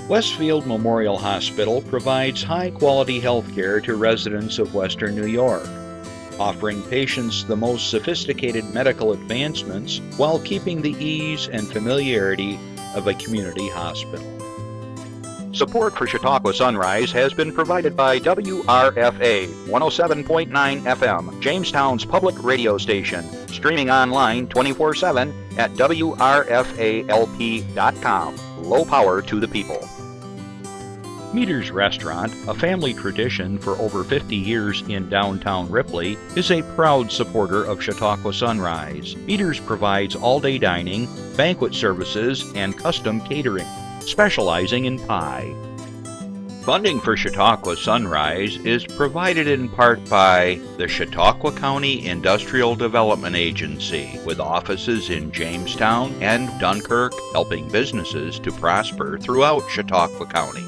Westfield Memorial Hospital provides high-quality health care to residents of Western New York, offering patients the most sophisticated medical advancements while keeping the ease and familiarity of a community hospital. Support for Chautauqua Sunrise has been provided by WRFA 107.9 FM, Jamestown's public radio station, streaming online 24/7 at WRFALP.com. Low power to the people. Meter's Restaurant, a family tradition for over 50 years in downtown Ripley, is a proud supporter of Chautauqua Sunrise. Meter's provides all-day dining, banquet services, and custom catering, specializing in pie. Funding for Chautauqua Sunrise is provided in part by the Chautauqua County Industrial Development Agency, with offices in Jamestown and Dunkirk, helping businesses to prosper throughout Chautauqua County.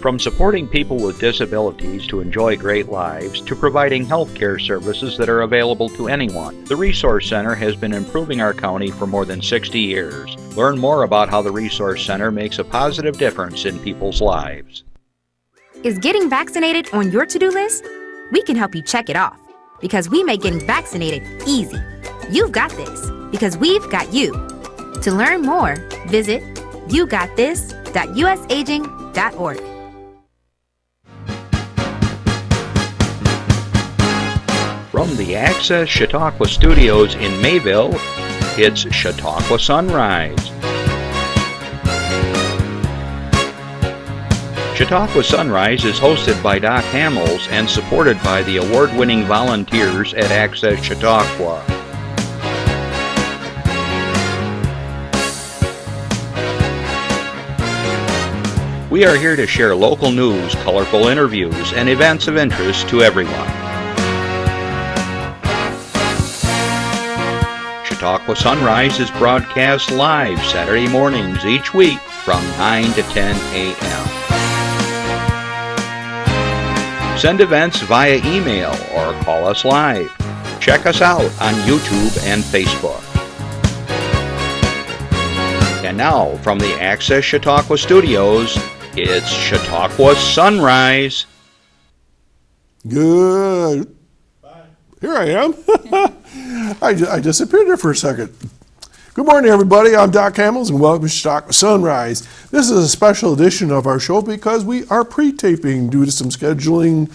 From supporting people with disabilities to enjoy great lives, to providing health care services that are available to anyone, the Resource Center has been improving our county for more than 60 years. Learn more about how the Resource Center makes a positive difference in people's lives. Is getting vaccinated on your to-do list? We can help you check it off, because we make getting vaccinated easy. You've got this, because we've got you. To learn more, visit yougotthis.usaging.org. From the Access Chautauqua Studios in Mayville, it's Chautauqua Sunrise. Chautauqua Sunrise is hosted by Doc Hamels and supported by the award-winning volunteers at Access Chautauqua. We are here to share local news, colorful interviews, and events of interest to everyone. Chautauqua Sunrise is broadcast live Saturday mornings each week from 9 to 10 a.m. Send events via email or call us live. Check us out on YouTube and Facebook. And now, from the Access Chautauqua Studios, it's Chautauqua Sunrise. Good. Bye. Here I am. I disappeared there for a second. Good morning, everybody. I'm Doc Hamels, and welcome to Chautauqua Sunrise. This is a special edition of our show because we are pre-taping due to some scheduling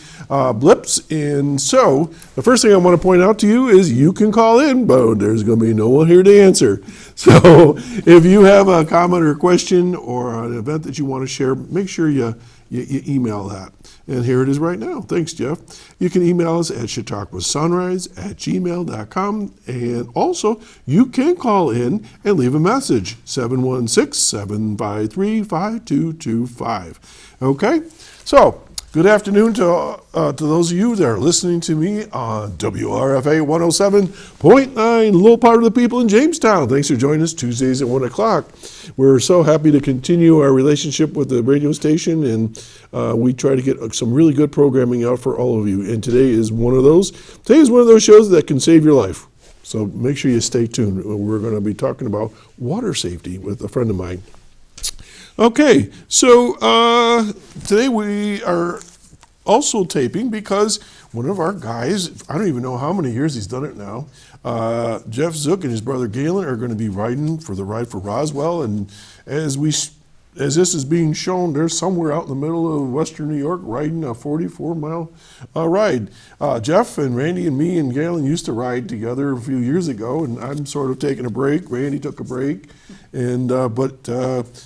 blips. And so, the first thing I want to point out to you is you can call in, but there's going to be no one here to answer. So, if you have a comment or a question or an event that you want to share, make sure you email that. And here it is right now. Thanks, Jeff. You can email us at chautauquasunrise@gmail.com. And also, you can call in and leave a message, 716-753-5225. Okay? So, good afternoon to those of you that are listening to me on WRFA 107.9, little part of the people in Jamestown. Thanks for joining us Tuesdays at 1 o'clock. We're so happy to continue our relationship with the radio station, and we try to get some really good programming out for all of you. And today is one of those. Today is one of those shows that can save your life. So make sure you stay tuned. We're going to be talking about water safety with a friend of mine. Okay, so today we are also taping because one of our guys, I don't even know how many years he's done it now, Jeff Zook and his brother Galen are going to be riding for the Ride for Roswell. And as this is being shown, they're somewhere out in the middle of Western New York riding a 44-mile ride. Jeff and Randy and me and Galen used to ride together a few years ago, and I'm sort of taking a break. Randy took a break. And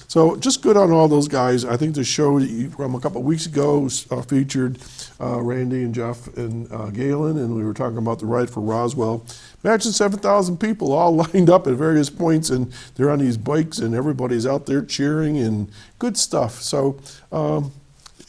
so just good on all those guys. I think the show from a couple of weeks ago featured Randy and Jeff and Galen, and we were talking about the Ride for Roswell. Imagine 7,000 people all lined up at various points, and they're on these bikes, and everybody's out there cheering and good stuff. So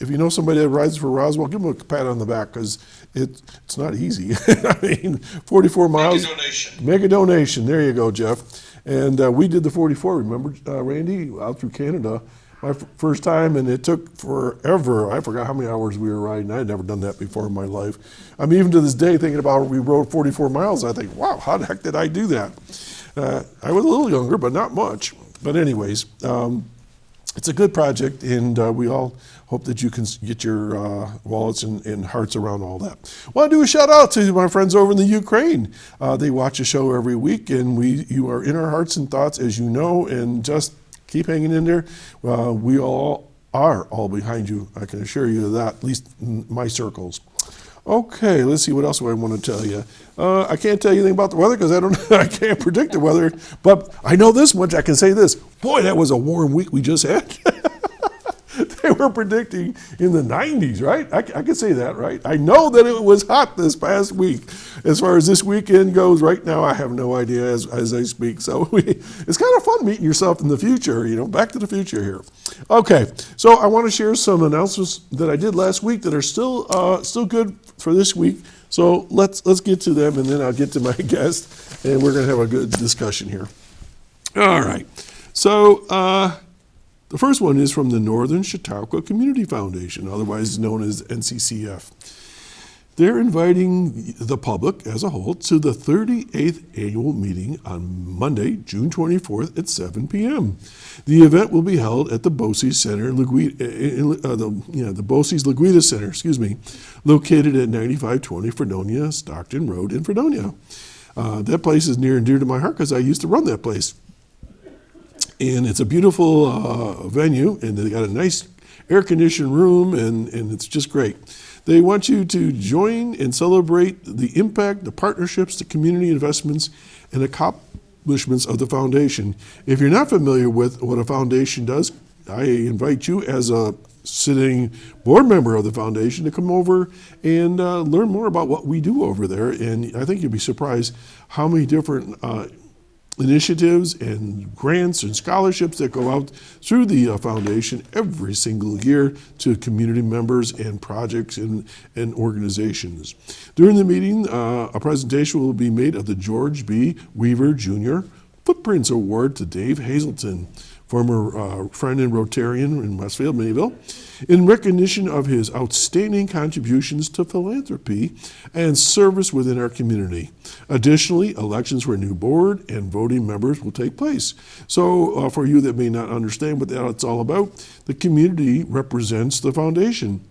if you know somebody that rides for Roswell, give them a pat on the back, because it's not easy. I mean, 44 miles. Make a donation. Make a donation. There you go, Jeff. And we did the 44, remember, Randy, out through Canada, my first time, and it took forever. I forgot how many hours we were riding. I had never done that before in my life. I'm even to this day thinking about we rode 44 miles. I think, wow, how the heck did I do that? I was a little younger, but not much. But anyways, it's a good project, and we all hope that you can get your wallets and hearts around all that. I want to do a shout out to my friends over in the Ukraine. They watch the show every week, and you are in our hearts and thoughts, as you know, and just keep hanging in there. We all are all behind you. I can assure you of that, at least in my circles. Okay, let's see what else I want to tell you. I can't tell you anything about the weather because I can't predict the weather, but I know this much. I can say this. Boy, that was a warm week we just had. They were predicting in the 90s, right? I can say that, right? I know that it was hot this past week. As far as this weekend goes, right now I have no idea as I speak. So it's kind of fun meeting yourself in the future, back to the future here. Okay, so I want to share some announcements that I did last week that are still good for this week. So let's get to them, and then I'll get to my guest, and we're going to have a good discussion here. All right, so the first one is from the Northern Chautauqua Community Foundation, otherwise known as NCCF. They're inviting the public as a whole to the 38th annual meeting on Monday, June 24th at 7 p.m. The event will be held at the Bosse's Center, the Bosse's Laguita Center, located at 9520 Fredonia, Stockton Road in Fredonia. That place is near and dear to my heart because I used to run that place. And it's a beautiful venue, and they got a nice air-conditioned room, and it's just great. They want you to join and celebrate the impact, the partnerships, the community investments, and accomplishments of the foundation. If you're not familiar with what a foundation does, I invite you as a sitting board member of the foundation to come over and learn more about what we do over there. And I think you'll be surprised how many different initiatives and grants and scholarships that go out through the foundation every single year to community members and projects and organizations. During the meeting, a presentation will be made of the George B. Weaver Jr. Footprints Award to Dave Hazelton, former friend and Rotarian in Westfield, Mayville, in recognition of his outstanding contributions to philanthropy and service within our community. Additionally, elections for a new board and voting members will take place. So for you that may not understand what that's all about, the community represents the foundation.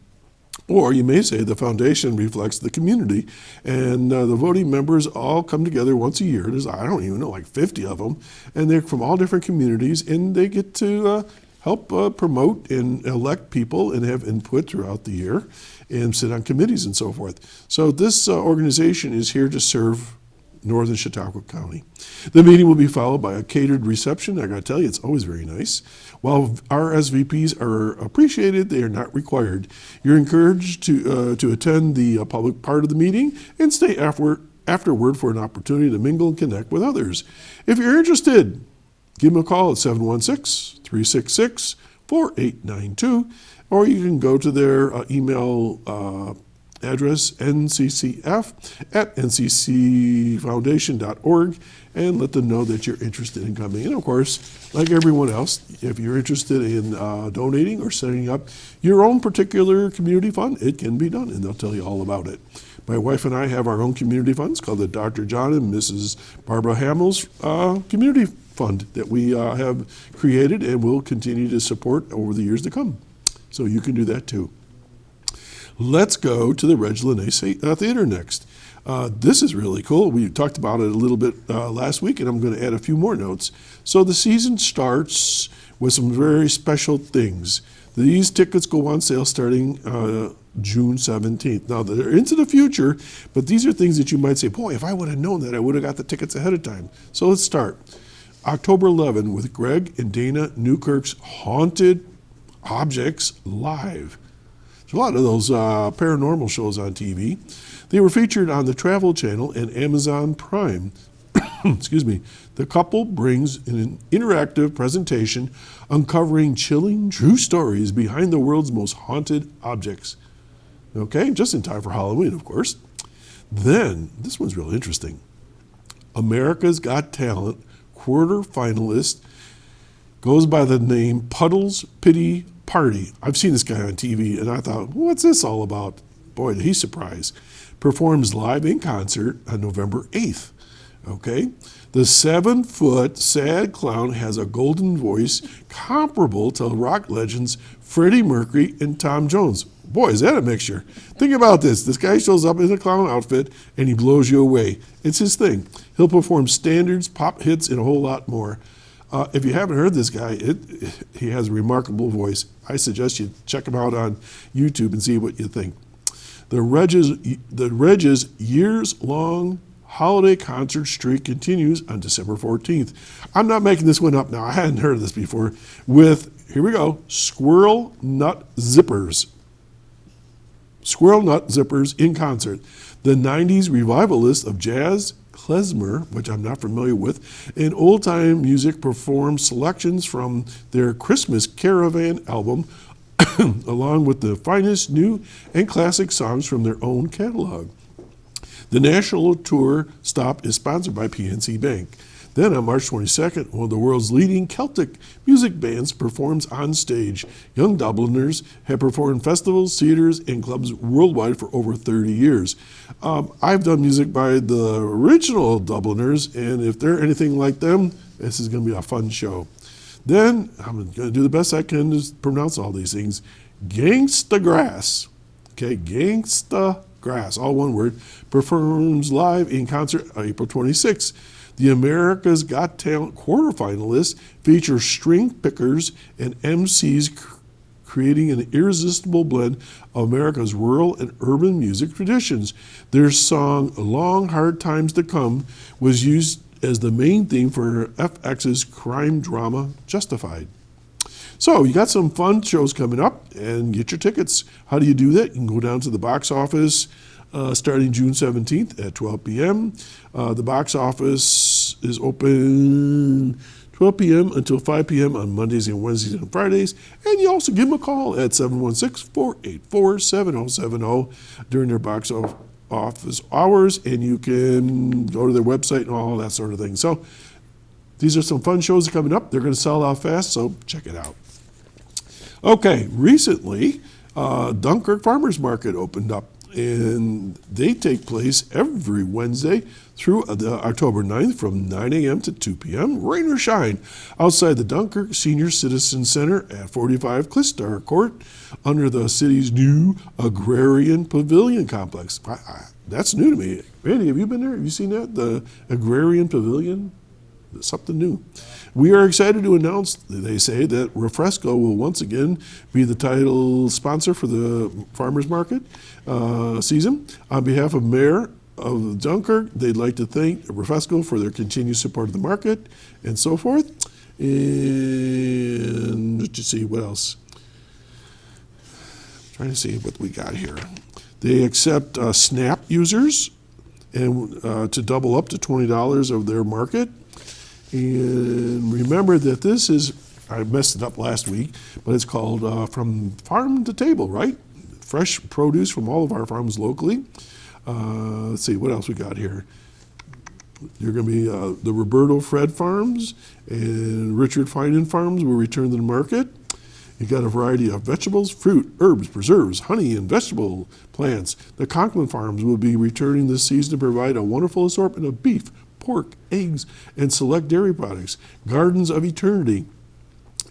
Or you may say the foundation reflects the community, and the voting members all come together once a year. There's, I don't even know, like 50 of them, and they're from all different communities, and they get to help promote and elect people and have input throughout the year and sit on committees and so forth. So this organization is here to serve Northern Chautauqua County. The meeting will be followed by a catered reception. I gotta tell you, it's always very nice. While RSVPs are appreciated, they are not required. You're encouraged to attend the public part of the meeting and stay afterward for an opportunity to mingle and connect with others. If you're interested, give them a call at 716-366-4892, or you can go to their email address nccf@nccfoundation.org and let them know that you're interested in coming. And of course, like everyone else, if you're interested in donating or setting up your own particular community fund, it can be done, and they'll tell you all about it. My wife and I have our own community funds called the Dr. John and Mrs. Barbara Hamels Community Fund that we have created and will continue to support over the years to come. So you can do that too. Let's go to the Reg Lene Theater next. This is really cool. We talked about it a little bit last week, and I'm going to add a few more notes. So the season starts with some very special things. These tickets go on sale starting June 17th. Now, they're into the future, but these are things that you might say, boy, if I would have known that, I would have got the tickets ahead of time. So let's start. October 11 with Greg and Dana Newkirk's Haunted Objects Live. There's a lot of those paranormal shows on TV. They were featured on the Travel Channel and Amazon Prime. Excuse me. The couple brings an interactive presentation uncovering chilling true stories behind the world's most haunted objects. Okay, just in time for Halloween, of course. Then, this one's real interesting. America's Got Talent quarter-finalist goes by the name Puddle's Pity Party. I've seen this guy on TV, and I thought, what's this all about? Boy, did he surprise. Performs live in concert on November 8th. Okay? The 7-foot sad clown has a golden voice comparable to rock legends Freddie Mercury and Tom Jones. Boy, is that a mixture. Think about this. This guy shows up in a clown outfit and he blows you away. It's his thing. He'll perform standards, pop hits, and a whole lot more. If you haven't heard this guy, he has a remarkable voice. I suggest you check him out on YouTube and see what you think. The Reg's years-long holiday concert streak continues on December 14th. I'm not making this one up now. I hadn't heard of this before. With, here we go, Squirrel Nut Zippers. Squirrel Nut Zippers in concert. The 90s revivalist of jazz, klezmer, which I'm not familiar with, and old-time music perform selections from their Christmas Caravan album, along with the finest new and classic songs from their own catalog. The national tour stop is sponsored by PNC Bank. Then on March 22nd, one of the world's leading Celtic music bands performs on stage. Young Dubliners have performed in festivals, theaters, and clubs worldwide for over 30 years. I've done music by the original Dubliners, and if they're anything like them, this is going to be a fun show. Then, I'm going to do the best I can to pronounce all these things. Gangsta Grass, okay, Gangsta Grass, all one word, performs live in concert April 26th. The America's Got Talent quarterfinalists feature string pickers and MCs creating an irresistible blend of America's rural and urban music traditions. Their song, Long Hard Times to Come, was used as the main theme for FX's crime drama Justified. So you got some fun shows coming up, and get your tickets. How do you do that? You can go down to the box office starting June 17th at 12 p.m. The box office is open 12 p.m. until 5 p.m. on Mondays and Wednesdays and Fridays. And you also give them a call at 716-484-7070 during their box office hours, and you can go to their website and all that sort of thing. So these are some fun shows coming up. They're going to sell out fast, so check it out. Okay, recently, Dunkirk Farmers Market opened up, and they take place every Wednesday through October 9th from 9 a.m. to 2 p.m., rain or shine, outside the Dunkirk Senior Citizen Center at 45 Clistar Court under the city's new Agrarian Pavilion Complex. That's new to me. Randy, have you been there? Have you seen that? The Agrarian Pavilion? Something new. We are excited to announce, they say, that Refresco will once again be the title sponsor for the farmers market season. On behalf of Mayor of Dunkirk, they'd like to thank Refresco for their continued support of the market and so forth. And let's see what else. Trying to see what we got here. They accept SNAP users and to double up to $20 of their market. And remember that this is, I messed it up last week, but it's called From Farm to Table, right? Fresh produce from all of our farms locally. Let's see, what else we got here? You're going to be the Roberto Fred Farms and Richard Finan Farms will return to the market. You got a variety of vegetables, fruit, herbs, preserves, honey, and vegetable plants. The Conklin Farms will be returning this season to provide a wonderful assortment of beef, pork, eggs, and select dairy products. Gardens of Eternity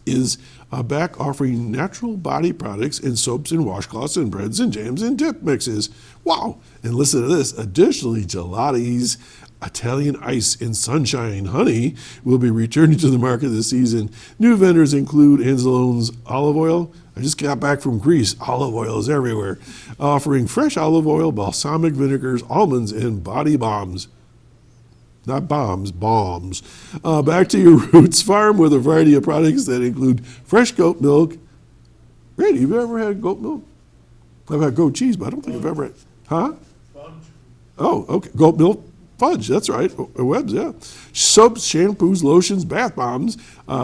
is back offering natural body products and soaps and washcloths and breads and jams and dip mixes. Wow! And listen to this. Additionally, Gelati's Italian Ice and Sunshine Honey will be returning to the market this season. New vendors include Anzalone's Olive Oil. I just got back from Greece. Olive oil is everywhere. Offering fresh olive oil, balsamic vinegars, almonds, and body bombs. Not bombs, bombs. Back to your roots farm with a variety of products that include fresh goat milk. Randy, have you ever had goat milk? I've had goat cheese, but I don't think I've ever had. Huh? Fudge. Oh, okay. Goat milk fudge, that's right. Webs, yeah. Soaps, shampoos, lotions, bath bombs,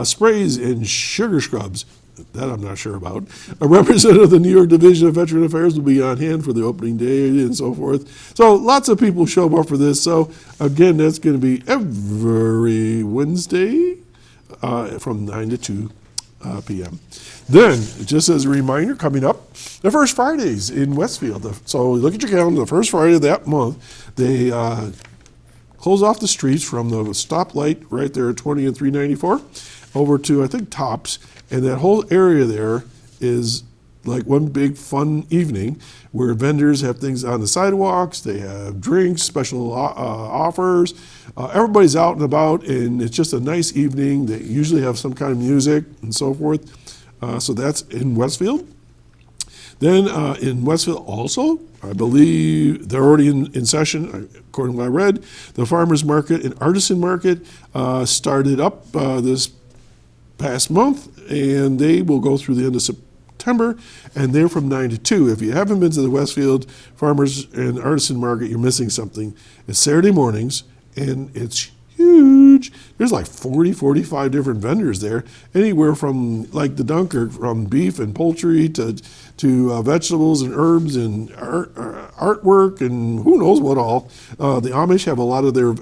sprays, and sugar scrubs. That I'm not sure about. A representative of the New York Division of Veteran Affairs will be on hand for the opening day and so forth. So lots of people show up for this. So again, that's going to be every Wednesday from 9 to 2 p.m. Then, just as a reminder, coming up, the first Fridays in Westfield. So look at your calendar. The first Friday of that month, they close off the streets from the stoplight right there at 20 and 394 over to, I think, Tops. And that whole area there is like one big fun evening where vendors have things on the sidewalks, they have drinks, special offers. Everybody's out and about, and it's just a nice evening. They usually have some kind of music and so forth. So that's in Westfield. Then in Westfield also, I believe they're already in session, according to what I read. The Farmers Market and Artisan Market started up this past month, and they will go through the end of September, and they're from 9 to 2. If you haven't been to the Westfield Farmers and Artisan Market, you're missing something. It's Saturday mornings, and it's huge. There's like 45 different vendors there, anywhere from like the Dunkirk, from beef and poultry to vegetables and herbs and artwork and who knows what all. The Amish have a lot of their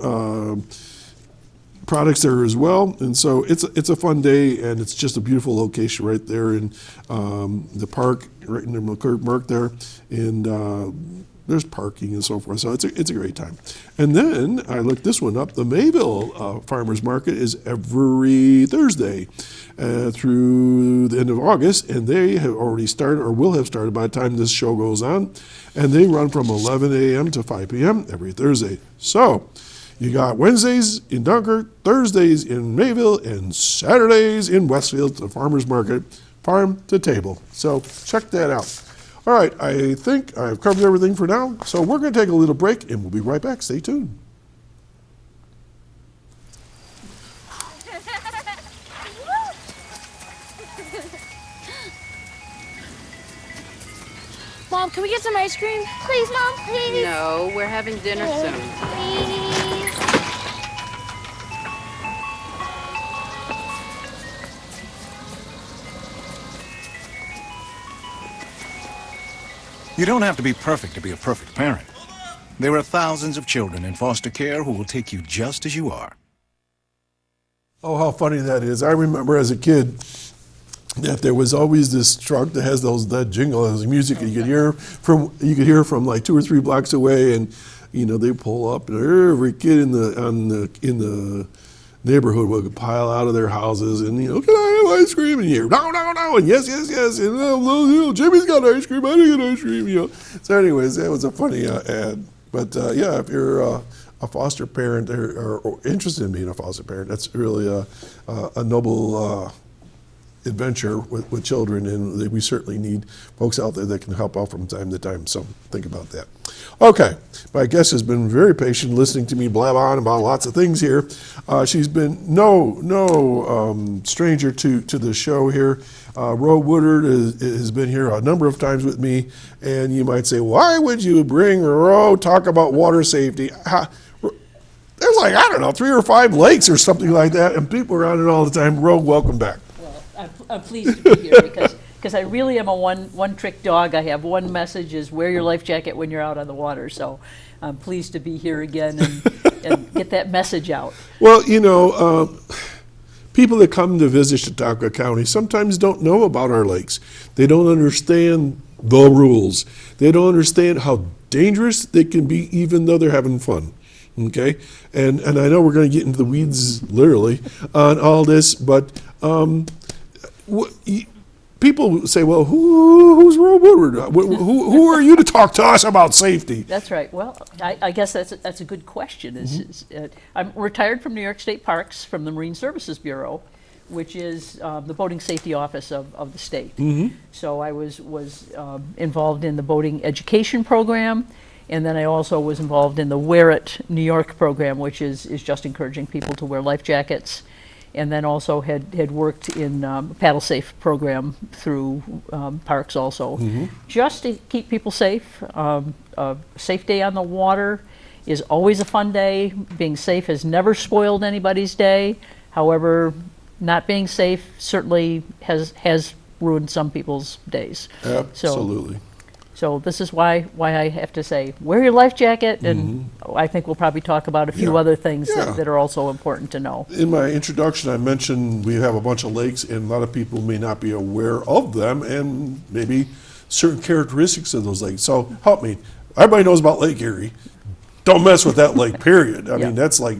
products there as well, and so it's a fun day, and it's just a beautiful location right there in the park, right in the McClurg Mark there, and there's parking and so forth, so it's a great time. And then I looked this one up. The Mayville Farmers Market is every Thursday through the end of August, and they have already started, or will have started by the time this show goes on, and they run from 11 a.m. to 5 p.m. every Thursday. So you got Wednesdays in Dunkirk, Thursdays in Mayville, and Saturdays in Westfield, the Farmers Market, farm to table. So check that out. All right, I think I've covered everything for now, so we're going to take a little break, and we'll be right back. Stay tuned. Mom, can we get some ice cream? Please, Mom, please. No, we're having dinner soon. Please. You don't have to be perfect to be a perfect parent. There are thousands of children in foster care who will take you just as you are. Oh, how funny that is. I remember as a kid that there was always this truck that has that jingle, those music you could hear from like 2 or 3 blocks away, and they pull up, and every kid in the neighborhood would pile out of their houses, and can I have ice cream? And you hear no, and yes, and Jimmy's got ice cream, I didn't get ice cream. So anyways, that was a funny ad. But yeah, if you're a foster parent or interested in being a foster parent, that's really a noble adventure with children, and we certainly need folks out there that can help out from time to time, so think about that. Okay, my guest has been very patient listening to me blab on about lots of things here. She's been no stranger to the show here. Ro Woodard has been here a number of times with me, and you might say, why would you bring Ro talk about water safety? There's like, I don't know, 3 or 5 lakes or something like that, and people are on it all the time. Ro, welcome back. I'm pleased to be here because I really am a one-trick dog. I have one message: is wear your life jacket when you're out on the water. So I'm pleased to be here again and get that message out. Well, people that come to visit Chautauqua County sometimes don't know about our lakes. They don't understand the rules. They don't understand how dangerous they can be, even though they're having fun. Okay, and I know we're going to get into the weeds literally on all this, but people say, well, who's Ro Woodard? Who are you to talk to us about safety? That's right. Well, I guess that's a good question. I'm retired from New York State Parks from the Marine Services Bureau, which is the boating safety office of the state. Mm-hmm. So I was involved in the boating education program, and then I also was involved in the Wear It New York program, which is just encouraging people to wear life jackets. And then also had worked in paddle safe program through parks also, just to keep people safe. A safe day on the water is always a fun day. Being safe has never spoiled anybody's day. However, not being safe certainly has ruined some people's days. Absolutely. So this is why I have to say, wear your life jacket, and I think we'll probably talk about a few other things that are also important to know. In my introduction, I mentioned we have a bunch of lakes, and a lot of people may not be aware of them, and maybe certain characteristics of those lakes. So help me. Everybody knows about Lake Erie. don't mess with that lake, period. I Yeah. mean, that's like,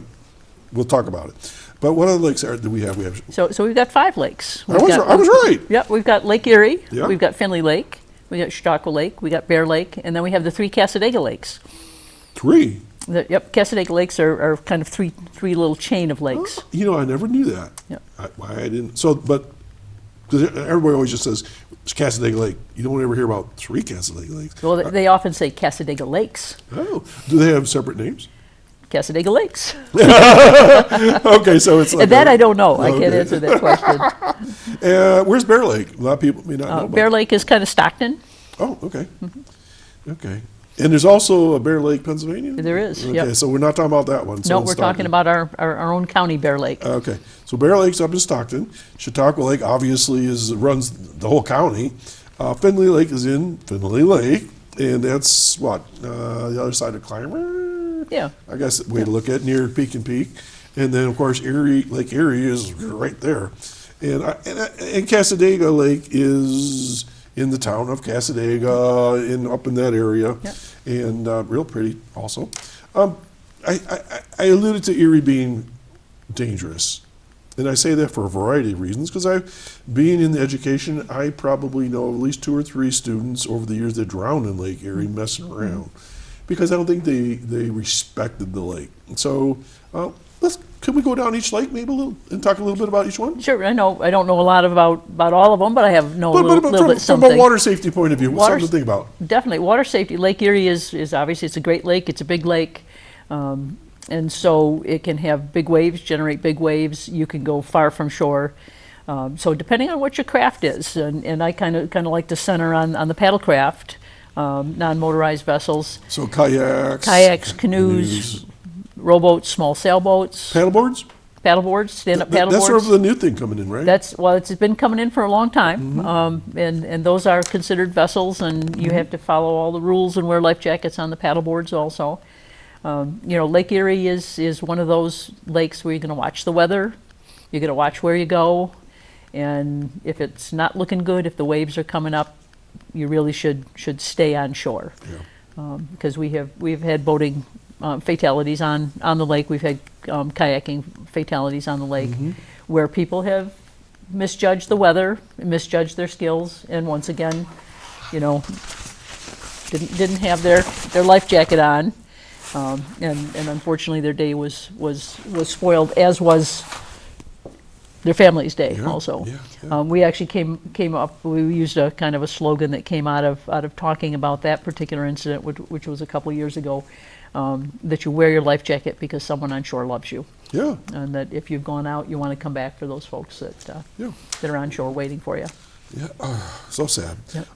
we'll talk about it. But what other lakes do we have? So we've got 5 lakes. I was right. Yep, we've got Lake Erie, Yeah. we've got Finley Lake, we got Chautauqua Lake, we got Bear Lake, and then we have the 3 Cassadaga Lakes. 3. Cassadaga Lakes are kind of three little chain of lakes. You know, I never knew that. Yeah. Why I didn't. So, but because everybody always just says Cassadaga Lake. You don't ever hear about 3 Cassadaga Lakes. Well, they often say Cassadaga Lakes, Oh, do they have separate names? Cassadaga Lakes. Okay, so it's like That I don't know. I can't Okay. answer that question. Where's Bear Lake? A lot of people may not know about Bear Lake is kind of Stockton. Oh, okay. Okay. And there's also a Bear Lake, Pennsylvania? There is, Okay, yep. so we're not talking about that one. So No, it's we're talking Stockton. about our own county, Bear Lake. Okay, so Bear Lake's up in Stockton. Chautauqua Lake obviously runs the whole county. Finley Lake is in Finley Lake, and that's what, the other side of Clymer? Yeah. I guess the way to look at it, near Peak and Peak. And then, of course, Lake Erie is right there. And Cassadaga Lake is in the town of Cassadaga, up in that area, Yep. and real pretty also. I alluded to Erie being dangerous, and I say that for a variety of reasons, because being in education, I probably know at least 2 or 3 students over the years that drowned in Lake Erie messing around, because I don't think they respected the lake. So can we go down each lake maybe a little and talk a little bit about each one? Sure, I don't know a lot about all of them, but I have know a little bit from something. a water safety point of view, what's Water- something to think about? Definitely, water safety. Lake Erie is obviously, it's a great lake, it's a big lake, and so it can have big waves, generate big waves. You can go far from shore. So depending on what your craft is, and I kind of like to center on the paddle craft, non-motorized vessels, So kayaks, canoes, rowboats, small sailboats, paddleboards. paddleboards, stand-up paddleboards. That's sort of the new thing coming in, right? It's been coming in for a long time, and those are considered vessels, and you have to follow all the rules and wear life jackets on the paddleboards also. Lake Erie is one of those lakes where you're going to watch the weather, you're going to watch where you go, and if it's not looking good, if the waves are coming up, you really should stay on shore. Yeah. Because we've had boating fatalities on the lake. We've had kayaking fatalities on the lake where people have misjudged the weather, misjudged their skills, and once again, didn't have their life jacket on, and unfortunately their day was spoiled, as was their family's day Yeah, also. yeah. We actually came up. We used a kind of a slogan that came out of talking about that particular incident, which was a couple of years ago. That you wear your life jacket because someone on shore loves you, Yeah. and that if you've gone out, you want to come back for those folks that are on shore waiting for you. Yeah. So sad. Yep.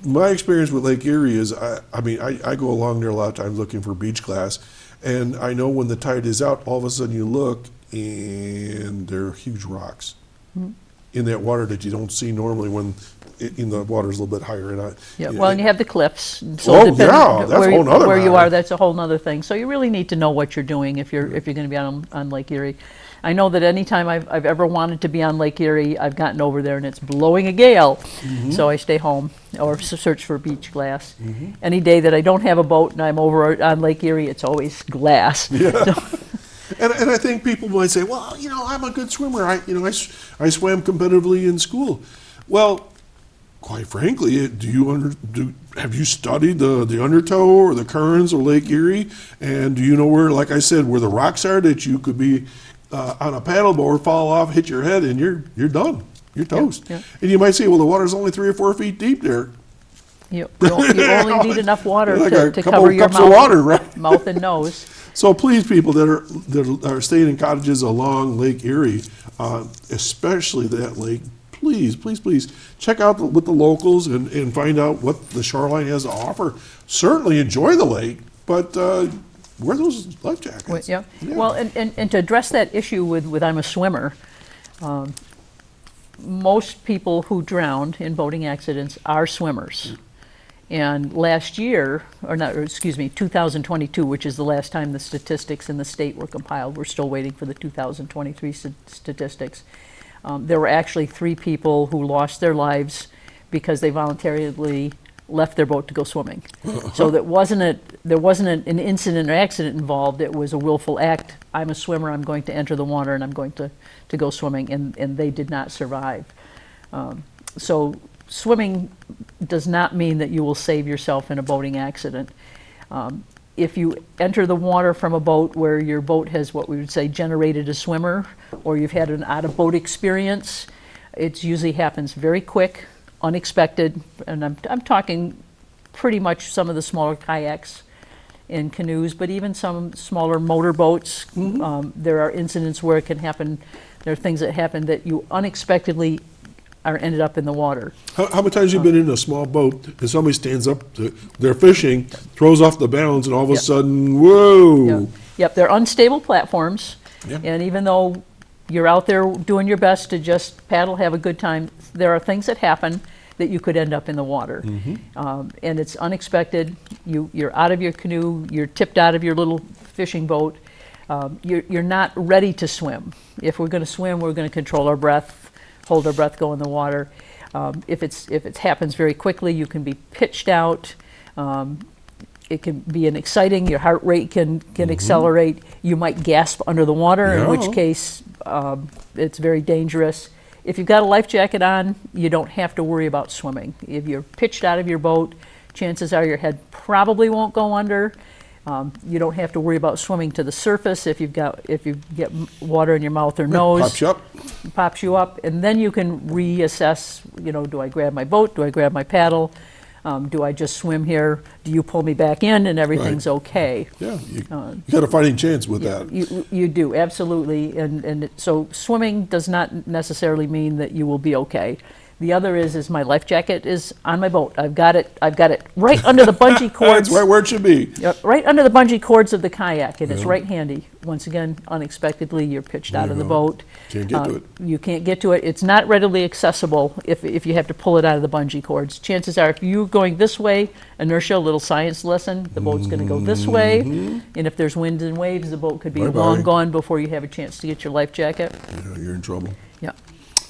My experience with Lake Erie is, I go along there a lot of times looking for beach glass, and I know when the tide is out, all of a sudden you look and there are huge rocks in that water that you don't see normally when in the water is a little bit higher. And you have the cliffs. So Oh, depending yeah, that's a whole nother where you matter. are, that's a whole nother thing. So you really need to know what you're doing if you're going to be on Lake Erie. I know that anytime I've ever wanted to be on Lake Erie, I've gotten over there and it's blowing a gale, so I stay home or search for beach glass. Any day that I don't have a boat and I'm over on Lake Erie, it's always glass. Yeah. And I think people might say, well, I'm a good swimmer. I swam competitively in school. Well, quite frankly, have you studied the undertow or the currents of Lake Erie? And do you know where, like I said, where the rocks are that you could be on a paddleboard, fall off, hit your head, and you're done. You're toast. yeah. And you might say, well, the water's only 3 or 4 feet deep there. You only need enough water Like to a couple cover your cups of water, right? mouth and nose. So please, people that are staying in cottages along Lake Erie, especially that lake, please check out with the locals and find out what the shoreline has to offer. Certainly enjoy the lake, but wear those life jackets. Yeah. Well, and to address that issue with I'm a swimmer, most people who drowned in boating accidents are swimmers. And last year, 2022, which is the last time the statistics in the state were compiled, we're still waiting for the 2023 statistics. There were actually 3 people who lost their lives because they voluntarily left their boat to go swimming. So there wasn't an incident or accident involved. It was a willful act. I'm a swimmer. I'm going to enter the water and I'm going to go swimming, and they did not survive. So swimming does not mean that you will save yourself in a boating accident. If you enter the water from a boat where your boat has what we would say generated a swimmer, or you've had an out-of-boat experience, it usually happens very quick, unexpected, and I'm talking pretty much some of the smaller kayaks and canoes, but even some smaller motorboats. There are incidents where it can happen. There are things that happen that you unexpectedly are ended up in the water. How many times have you been in a small boat and somebody stands up, they're fishing, throws off the balance, and all of a sudden, whoa! Yep, they're unstable platforms, Yeah. and even though you're out there doing your best to just paddle, have a good time, there are things that happen that you could end up in the water. And it's unexpected. You're out of your canoe, you're tipped out of your little fishing boat. You're not ready to swim. If we're going to swim, we're going to control our breath, hold our breath, go in the water. If it happens very quickly, you can be pitched out. It can be an exciting, your heart rate can accelerate. You might gasp under the water, in which case it's very dangerous. If you've got a life jacket on, you don't have to worry about swimming. If you're pitched out of your boat, chances are your head probably won't go under. You don't have to worry about swimming to the surface if you get water in your mouth or nose. Pops you up, and then you can reassess. Do I grab my boat? Do I grab my paddle? Do I just swim here? Do you pull me back in, and everything's okay? Yeah, you got a fighting chance with that. You do, absolutely, and so swimming does not necessarily mean that you will be okay. The other is my life jacket is on my boat. I've got it right under the bungee cords. That's right where it should be. Yep, right under the bungee cords of the kayak, and it's right handy. Once again, unexpectedly, you're pitched out of the boat. Can't get to it. You can't get to it. It's not readily accessible if you have to pull it out of the bungee cords. Chances are, if you're going this way, inertia, a little science lesson, the boat's going to go this way, and if there's winds and waves, the boat could be long gone before you have a chance to get your life jacket. Yeah, you're in trouble. Yeah.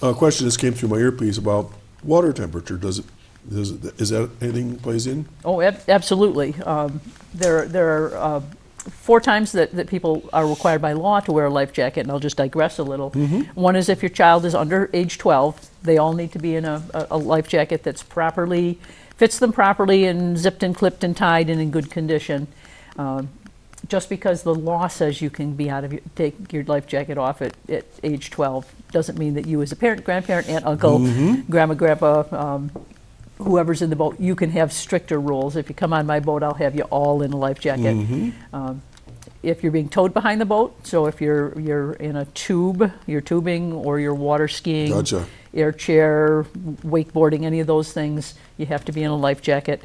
A question just came through my earpiece about water temperature. Is that anything plays in? Oh, absolutely. There are 4 times that people are required by law to wear a life jacket, and I'll just digress a little. One is if your child is under age 12, they all need to be in a life jacket that's fits them properly and zipped and clipped and tied and in good condition. Just because the law says you can take your life jacket off at age 12 doesn't mean that you as a parent, grandparent, aunt, uncle, grandma, grandpa, whoever's in the boat, you can have stricter rules. If you come on my boat, I'll have you all in a life jacket. If you're being towed behind the boat, so if you're in a tube, you're tubing, or you're water skiing, air chair, wakeboarding, any of those things, you have to be in a life jacket.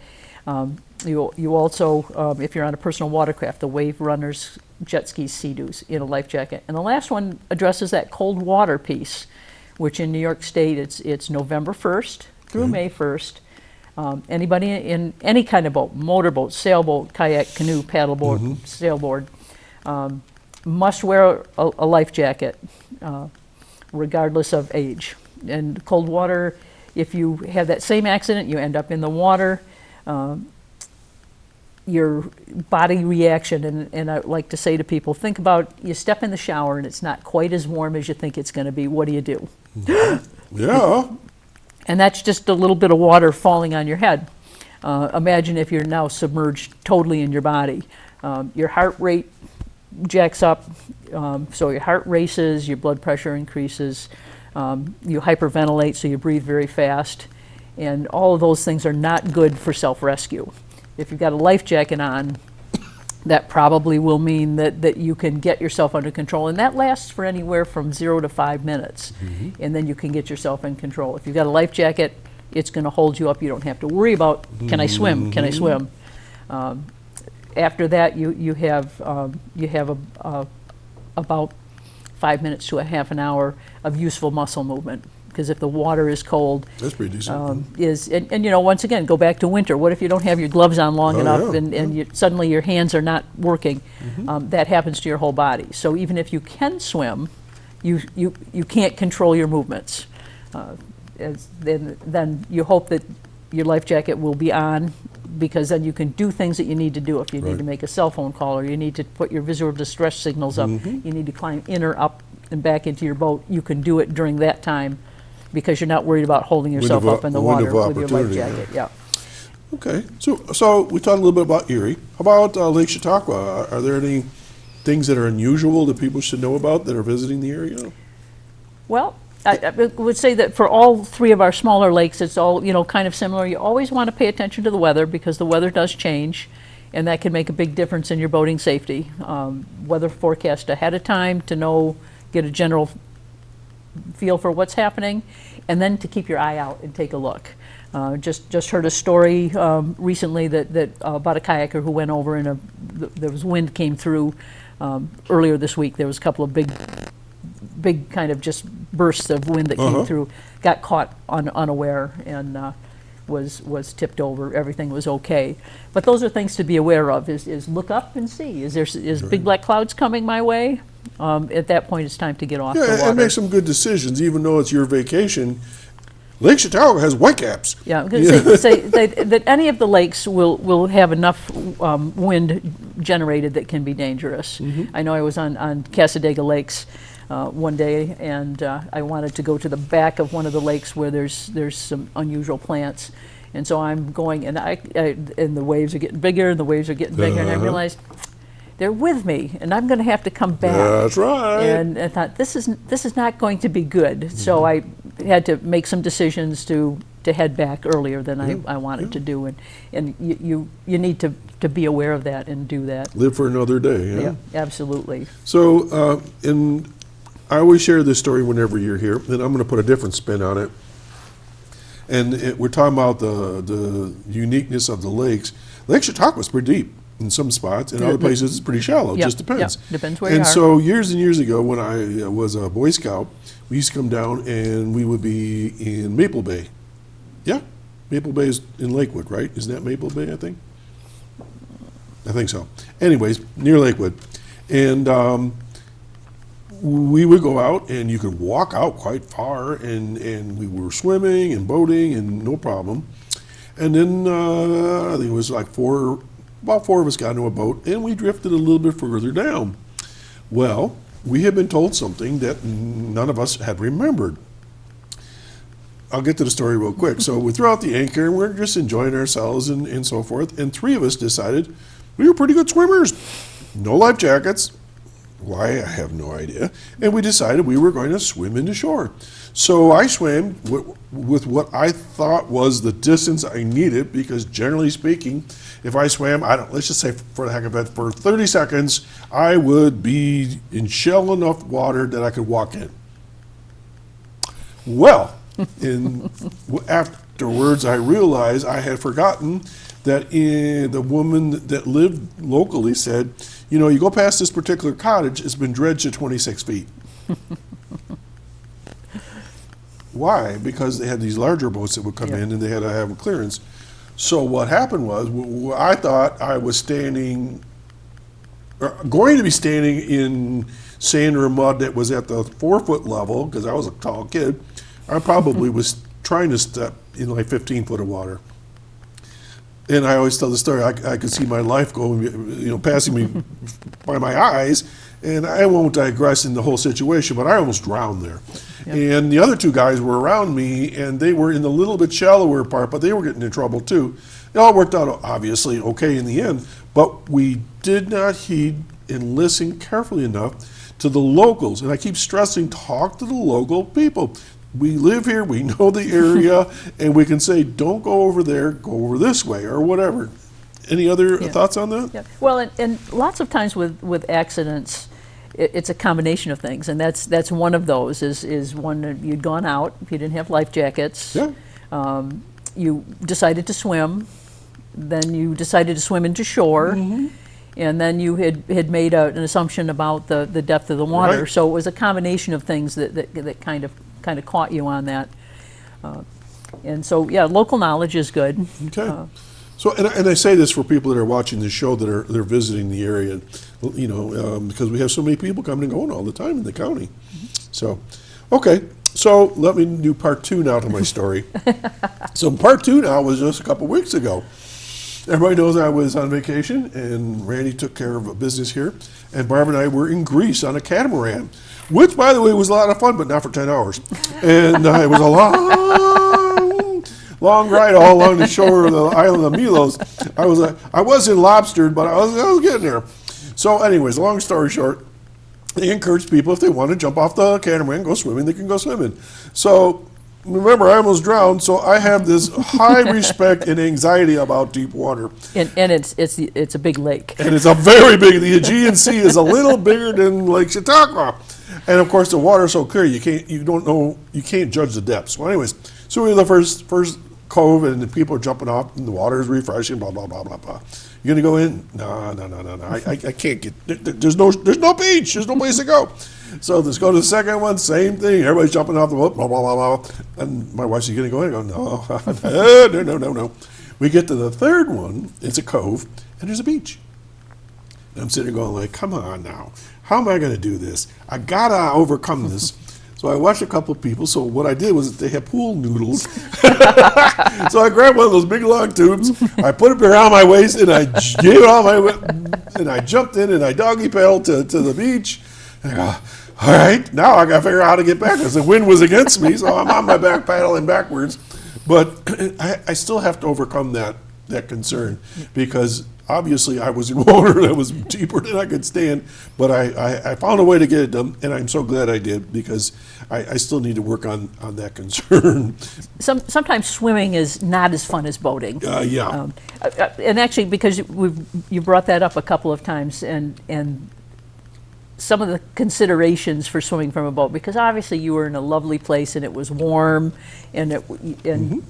You also, if you're on a personal watercraft, the wave runners, jet skis, Sea-Doos, in a life jacket. And the last one addresses that cold water piece, which in New York State, it's November 1st through May 1st. Anybody in any kind of boat, motorboat, sailboat, kayak, canoe, paddleboard, sailboard, must wear a life jacket, regardless of age. And cold water, if you have that same accident, you end up in the water, your body reaction, and I like to say to people, think about, you step in the shower and it's not quite as warm as you think it's going to be. What do you do? Yeah. And that's just a little bit of water falling on your head. Imagine if you're now submerged totally in your body. Your heart rate jacks up, so your heart races, your blood pressure increases, you hyperventilate, so you breathe very fast, and all of those things are not good for self-rescue. If you've got a life jacket on, that probably will mean that you can get yourself under control, and that lasts for anywhere from 0 to 5 minutes, and then you can get yourself in control. If you've got a life jacket, it's going to hold you up. You don't have to worry about, can I swim? Can I swim? After that, you have about 5 minutes to a half an hour of useful muscle movement. Because if the water is cold, that's pretty decent. And once again, go back to winter. What if you don't have your gloves on long enough, and suddenly your hands are not working? That happens to your whole body. So even if you can swim, you can't control your movements. Then you hope that your life jacket will be on, because then you can do things that you need to do. If you need Right. to make a cell phone call, or you need to put your visual distress signals up, you need to climb in or up and back into your boat, you can do it during that time, because you're not worried about holding yourself of up in the window water of with your life opportunity, jacket. Yeah. Okay, so we talked a little bit about Erie. How about Lake Chautauqua? Are there any things that are unusual that people should know about that are visiting the area? Well, I would say that for all three of our smaller lakes, it's all, kind of similar. You always want to pay attention to the weather, because the weather does change, and that can make a big difference in your boating safety. Weather forecast ahead of time to get a general feel for what's happening, and then to keep your eye out and take a look. Just heard a story recently that about a kayaker who went over, and there was wind came through earlier this week. There was a couple of big kind of just bursts of wind that came through, got caught unaware, and was tipped over. Everything was okay. But those are things to be aware of, is look up and see. Is big black clouds coming my way? At that point, it's time to get off the water. And make some good decisions, even though it's your vacation. Lake Chautauqua has whitecaps. Yeah, I'm going to say that any of the lakes will have enough wind generated that can be dangerous. I know I was on Casadega Lakes one day, and I wanted to go to the back of one of the lakes where there's some unusual plants, and so I'm going, and and the waves are getting bigger, and the waves are getting bigger, and I realized they're with me, and I'm going to have to come back. That's right. And I thought, this is not going to be good. So I had to make some decisions to head back earlier than I wanted to do, and you need to be aware of that and do that. Live for another day. Yeah, absolutely. So, I always share this story whenever you're here, and I'm going to put a different spin on it. And we're talking about the uniqueness of the lakes. Lake Chautauqua is pretty deep in some spots. In other places, it's pretty shallow. It just depends. Yeah, depends where you are. And so years and years ago, when I was a Boy Scout, we used to come down and we would be in Maple Bay. Yeah, Maple Bay is in Lakewood, right? Isn't that Maple Bay, I think? I think so. Anyways, near Lakewood. And we would go out, and you could walk out quite far, and we were swimming and boating and no problem. And then I think it was like about four of us got into a boat, and we drifted a little bit further down. Well, we had been told something that none of us had remembered. I'll get to the story real quick. So we threw out the anchor, and we're just enjoying ourselves and so forth, and three of us decided we were pretty good swimmers. No life jackets. Why, I have no idea. And we decided we were going to swim into shore. So I swam with what I thought was the distance I needed, because generally speaking, if I swam, let's just say for the heck of it, for 30 seconds, I would be in shallow enough water that I could walk in. Well, afterwards, I realized I had forgotten that the woman that lived locally said, you go past this particular cottage, it's been dredged to 26 feet. Why? Because they had these larger boats that would come in, and they had to have a clearance. So what happened was, I thought I was going to be standing in sand or mud that was at the 4-foot level, because I was a tall kid. I probably was trying to step in like 15 foot of water. And I always tell the story, I could see my life going, passing me by my eyes, and I won't digress in the whole situation, but I almost drowned there. Yep. And the other two guys were around me, and they were in the little bit shallower part, but they were getting in trouble too. It all worked out, obviously, okay in the end, but we did not heed and listen carefully enough to the locals. And I keep stressing, talk to the local people. We live here, we know the area, and we can say, don't go over there, go over this way, or whatever. Any other thoughts on that? Yeah. Well, and lots of times with accidents, it's a combination of things, and that's one of those, is one, you'd gone out, you didn't have life jackets, you decided to swim, then you decided to swim into shore, and then you had made an assumption about the depth of the water. Right. So it was a combination of things that kind of caught you on that. And so, local knowledge is good. Okay. So, and I say this for people that are watching the show they're visiting the area, because we have so many people coming and going all the time in the county. So, Okay, so let me do part 2 now to my story. So part 2 now was just a couple weeks ago. Everybody knows I was on vacation, and Randy took care of a business here, and Barb and I were in Greece on a catamaran, which, by the way, was a lot of fun, but not for 10 hours. And it was a long ride all along the shore of the island of Milos. I wasn't lobstered, but I was getting there. So anyways, long story short, they encourage people, if they want to jump off the catamaran, go swimming, they can go swimming. So remember, I almost drowned, so I have this high respect and anxiety about deep water. And it's a big lake. And it's a very big, the Aegean Sea is a little bigger than Lake Chautauqua. And of course the water's so clear, you can't judge the depths. Well anyways, so we were the first cove, and the people are jumping off, and the water is refreshing, blah, blah, blah, blah, blah. You're gonna go in? No. I can't get, there's no beach, there's no place to go. So let's go to the second one, same thing. Everybody's jumping off the boat, blah, blah, blah, blah. And my wife's, you gonna go in? I go, no. We get to the third one, it's a cove, and there's a beach. And I'm sitting going like, come on now. How am I gonna do this? I gotta overcome this. So I watched a couple of people. So what I did was they had pool noodles. So I grabbed one of those big long tubes. I put it around my waist, and I gave it on and I jumped in, and I doggy paddled to the beach. And I go, all right, now I got to figure out how to get back, because the wind was against me, so I'm on my back paddling backwards. But I still have to overcome that concern, because obviously I was in water that was deeper than I could stand, but I found a way to get it done, and I'm so glad I did, because I still need to work on that concern. Sometimes swimming is not as fun as boating. Yeah. And actually, because you brought that up a couple of times, and some of the considerations for swimming from a boat, because obviously you were in a lovely place and it was warm, and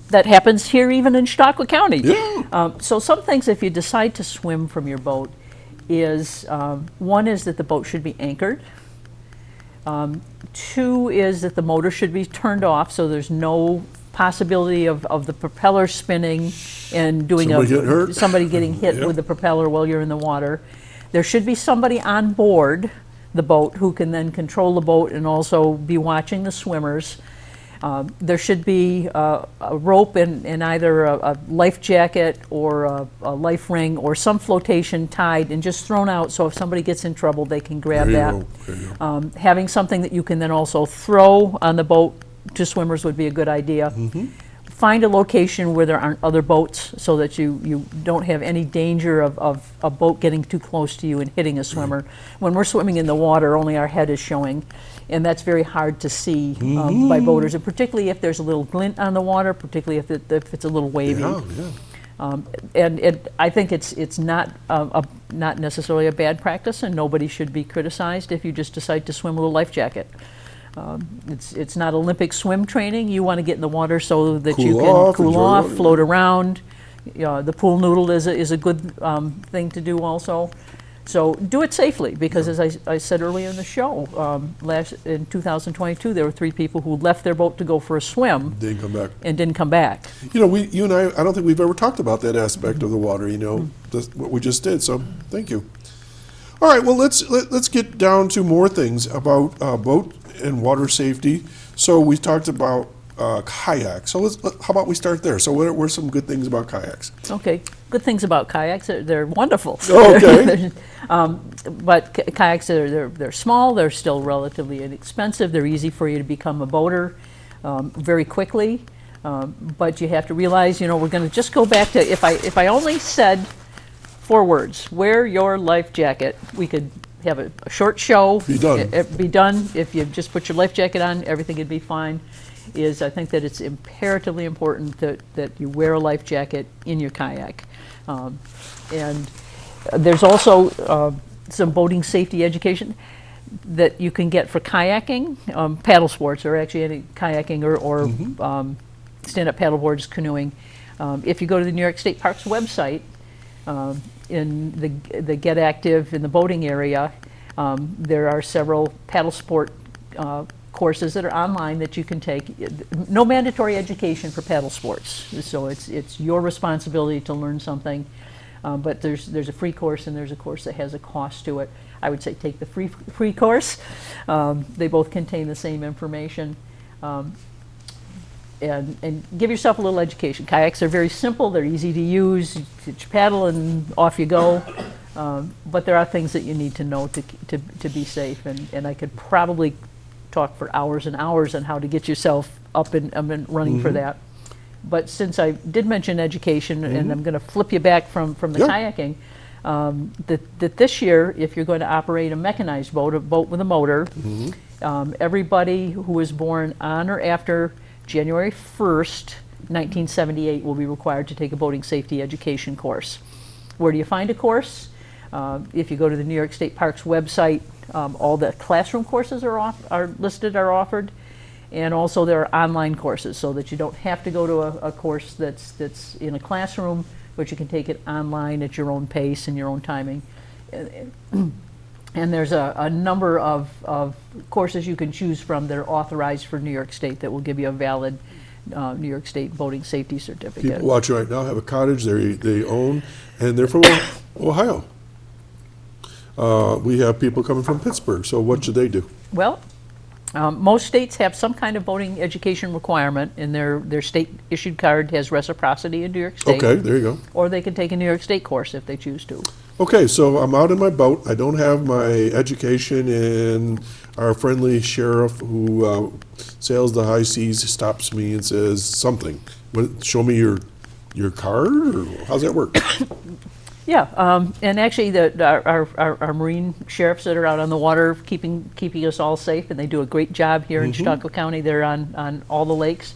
that happens here even in Chautauqua County. Yeah. So some things, if you decide to swim from your boat, is one is that the boat should be anchored. 2 is that the motor should be turned off, so there's no possibility of the propeller spinning and doing somebody getting hit Yep. with the propeller while you're in the water. There should be somebody on board the boat who can then control the boat and also be watching the swimmers. There should be a rope and either a life jacket or a life ring or some flotation tied and just thrown out, so if somebody gets in trouble, they can grab that. Having something that you can then also throw on the boat to swimmers would be a good idea. Find a location where there aren't other boats, so that you don't have any danger of a boat getting too close to you and hitting a swimmer. When we're swimming in the water, only our head is showing, and that's very hard to see by boaters, and particularly if there's a little glint on the water, particularly if it's a little wavy. And I think it's not necessarily a bad practice, and nobody should be criticized if you just decide to swim with a life jacket. It's not Olympic swim training. You want to get in the water so that you can cool off, float around. The pool noodle is a good thing to do also. So do it safely, because as I said earlier in the show, in 2022 there were 3 people who left their boat to go for a swim. Didn't come back. And didn't come back. You and I don't think we've ever talked about that aspect of the water, what we just did, so thank you. All right, well, let's get down to more things about boat and water safety. So we talked about kayaks. So how about we start there? So what are some good things about kayaks? Okay, good things about kayaks. They're wonderful. Okay. But kayaks, they're small. They're still relatively inexpensive. They're easy for you to become a boater very quickly. But you have to realize, we're going to just go back to if I only said 4 words: wear your life jacket. We could have a short show. Be done. Be done. If you just put your life jacket on, everything would be fine. I think that it's imperatively important that you wear a life jacket in your kayak. And there's also some boating safety education that you can get for kayaking, paddle sports, or actually any kayaking or stand-up paddleboards, canoeing. If you go to the New York State Parks website, in the Get Active in the boating area, there are several paddle sport courses that are online that you can take. No mandatory education for paddle sports, so it's your responsibility to learn something. But there's a free course and there's a course that has a cost to it. I would say take the free course. They both contain the same information. And give yourself a little education. Kayaks are very simple, they're easy to use, you get your paddle and off you go. But there are things that you need to know to be safe, and I could probably talk for hours and hours on how to get yourself up and running for that. But since I did mention education, and I'm going to flip you back from the kayaking, that this year, if you're going to operate a mechanized boat, a boat with a motor, everybody who was born on or after January 1st, 1978 will be required to take a boating safety education course. Where do you find a course? If you go to the New York State Parks website, all the classroom courses are offered, and also there are online courses, so that you don't have to go to a course that's in a classroom, but you can take it online at your own pace and your own timing. And there's a number of courses you can choose from that are authorized for New York State that will give you a valid New York State boating safety certificate. People watching right now have a cottage they own, and they're from Ohio. We have people coming from Pittsburgh, so what should they do? Well, most states have some kind of boating education requirement, and their state-issued card has reciprocity in New York State. Okay, there you go. Or they can take a New York State course if they choose to. Okay, so I'm out in my boat. I don't have my education, and our friendly sheriff who sails the high seas stops me and says something. Show me your card, or how's that work? Yeah, and actually our Marine sheriffs that are out on the water keeping us all safe, and they do a great job here in Chautauqua County. They're on all the lakes.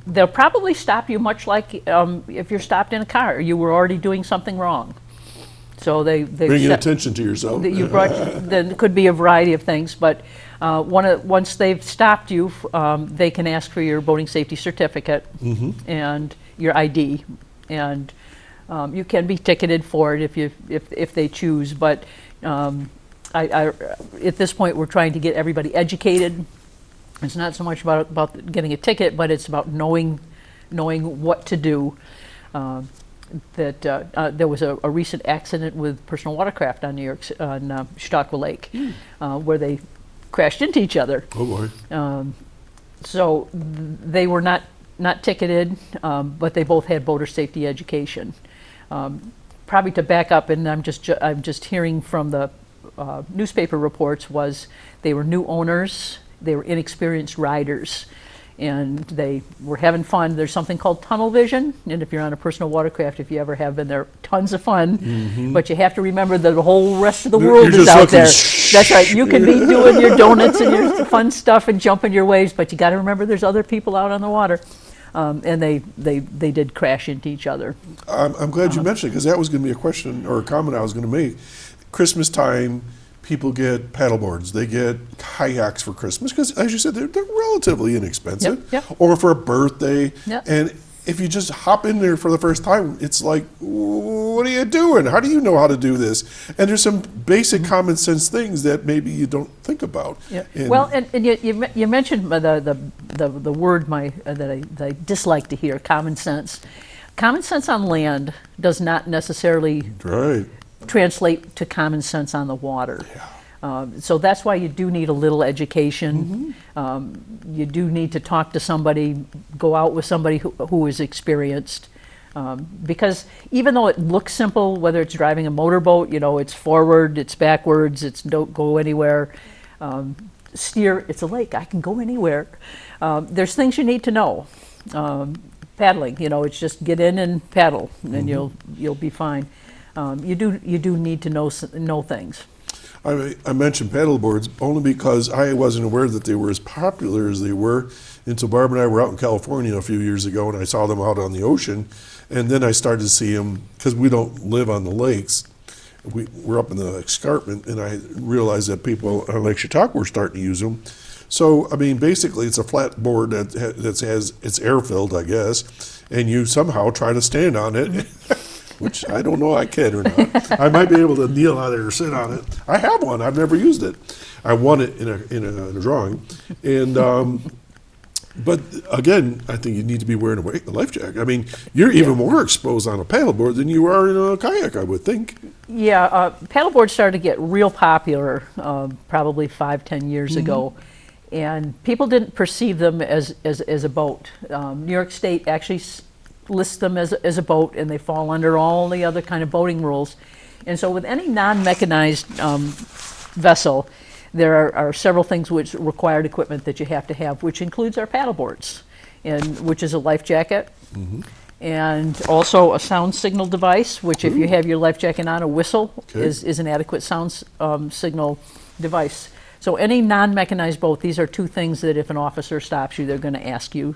They'll probably stop you much like if you're stopped in a car. You were already doing something wrong. So they bringing attention to yourself. That you brought. Then it could be a variety of things, but once they've stopped you, they can ask for your boating safety certificate and your ID, and you can be ticketed for it if they choose. But at this point, we're trying to get everybody educated. It's not so much about getting a ticket, but it's about knowing what to do. There was a recent accident with personal watercraft on Chautauqua Lake, where they crashed into each other. Oh boy! So they were not ticketed, but they both had boater safety education. Probably to back up, and I'm just hearing from the newspaper reports, was they were new owners. They were inexperienced riders, and they were having fun. There's something called tunnel vision, and if you're on a personal watercraft, if you ever have been there, tons of fun. But you have to remember that the whole rest of the world is out there. That's right. You can be doing your donuts and your fun stuff and jumping your waves, but you got to remember there's other people out on the water. And they did crash into each other. I'm glad you mentioned it, because that was going to be a question or a comment I was going to make. Christmas time, people get paddleboards, they get kayaks for Christmas, because as you said, they're relatively inexpensive. Yep. Or for a birthday. Yep. And if you just hop in there for the first time, it's like, what are you doing? How do you know how to do this? And there's some basic common sense things that maybe you don't think about. Yeah. Well, and you mentioned the word that I dislike to hear, common sense. Common sense on land does not necessarily translate to common sense on the water. So that's why you do need a little education. You do need to talk to somebody, go out with somebody who is experienced. Because even though it looks simple, whether it's driving a motorboat, it's forward, it's backwards, it's don't go anywhere. Steer, it's a lake, I can go anywhere. There's things you need to know. Paddling, it's just get in and paddle, and you'll be fine. You do need to know things. I mentioned paddleboards only because I wasn't aware that they were as popular as they were until Barb and I were out in California a few years ago, and I saw them out on the ocean, and then I started to see them, because we don't live on the lakes. We're up in the escarpment, and I realized that people on Lake Chautauqua were starting to use them. So, I mean, basically it's a flat board it's air-filled, I guess, and you somehow try to stand on it. Which I don't know I can or not. I might be able to kneel on it or sit on it. I have one. I've never used it. I won it in a drawing, and But again, I think you need to be wearing a life jacket. I mean, you're even more exposed on a paddleboard than you are in a kayak, I would think. Yeah, paddleboards started to get real popular probably 5-10 years ago, and people didn't perceive them as a boat. New York State actually lists them as a boat, and they fall under all the other kind of boating rules. And so with any non-mechanized vessel, there are several things which required equipment that you have to have, which includes our paddleboards, and which is a life jacket, and also a sound signal device, which if you have your life jacket on, a whistle is an adequate sound signal device. So any non-mechanized boat, these are two things that if an officer stops you, they're going to ask you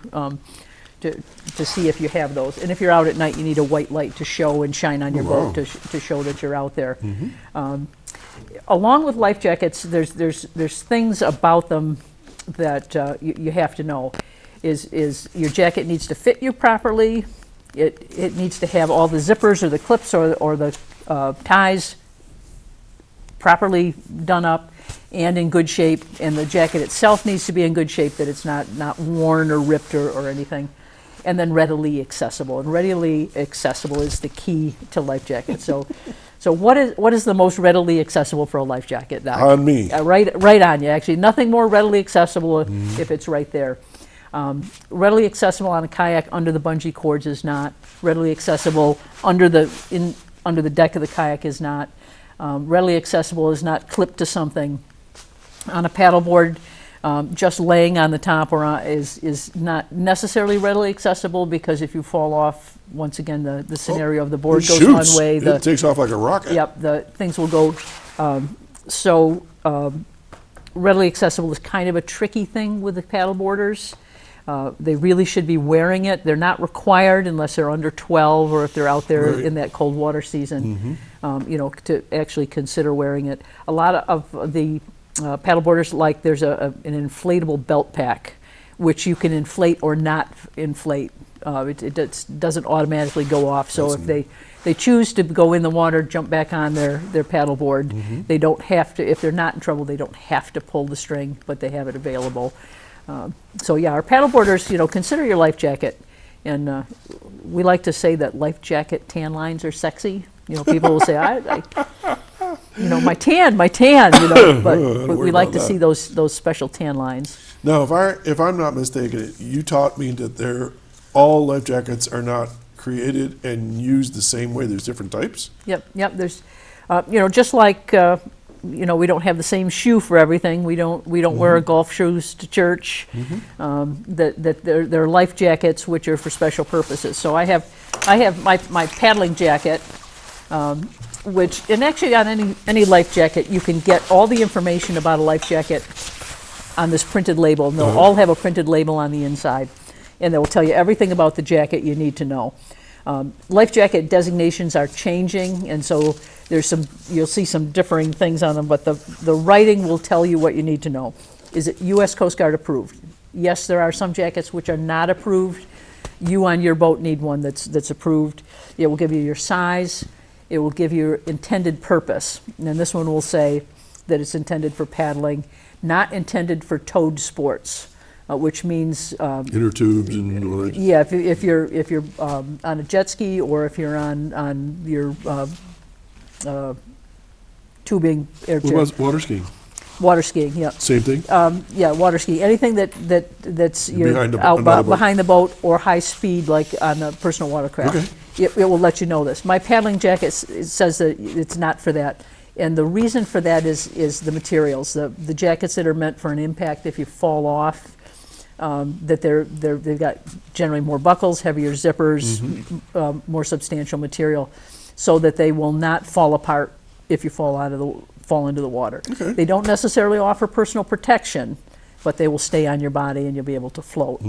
to see if you have those. And if you're out at night, you need a white light to show and shine on your boat to show that you're out there. Along with life jackets, there's things about them that you have to know. Is your jacket needs to fit you properly. It needs to have all the zippers or the clips or the ties properly done up and in good shape, and the jacket itself needs to be in good shape, that it's not worn or ripped or anything. And then readily accessible. And readily accessible is the key to life jackets. So what is the most readily accessible for a life jacket, Doc? On me. Right on you, actually. Nothing more readily accessible if it's right there. Readily accessible on a kayak under the bungee cords is not. Readily accessible under the deck of the kayak is not. Readily accessible is not clipped to something. On a paddleboard, just laying on the top is not necessarily readily accessible, because if you fall off, once again, the scenario of the board It goes shoots. one way. It takes off like a rocket. Yep, the things will go. Readily accessible is kind of a tricky thing with the paddleboarders. They really should be wearing it. They're not required unless they're under 12 or if they're out there in that cold water season, to actually consider wearing it. A lot of the paddleboarders, like there's an inflatable belt pack, which you can inflate or not inflate. It doesn't automatically go off. So if they choose to go in the water, jump back on their paddleboard, they don't have to. If they're not in trouble, they don't have to pull the string, but they have it available. So yeah, our paddleboarders, consider your life jacket. And we like to say that life jacket tan lines are sexy. People will say, my tan, but we like to see those special tan lines. Now, if I'm not mistaken, you taught me that all life jackets are not created and used the same way. There's different types. Yep. There's, just like we don't have the same shoe for everything. We don't wear golf shoes to church. That they're life jackets, which are for special purposes. So I have my paddling jacket. Which, and actually on any life jacket, you can get all the information about a life jacket on this printed label. And they'll all have a printed label on the inside, and they will tell you everything about the jacket you need to know. Life jacket designations are changing, and so you'll see some differing things on them, but the writing will tell you what you need to know. Is it U.S. Coast Guard approved? Yes, there are some jackets which are not approved. You on your boat need one that's approved. It will give you your size. It will give you your intended purpose. And this one will say that it's intended for paddling, not intended for towed sports, which means inner tubes and all that. Yeah, if you're on a jet ski, or if you're on your tubing air What about water skiing? Water skiing, yeah. Same thing. Yeah, water skiing. Anything that's Behind behind the boat or high speed, like on a personal watercraft. Okay. It will let you know this. My paddling jacket says that it's not for that. And the reason for that is the materials. The jackets that are meant for an impact if you fall off, that they've got generally more buckles, heavier zippers, more substantial material, so that they will not fall apart if you fall into the water. Okay. They don't necessarily offer personal protection, but they will stay on your body and you'll be able to float.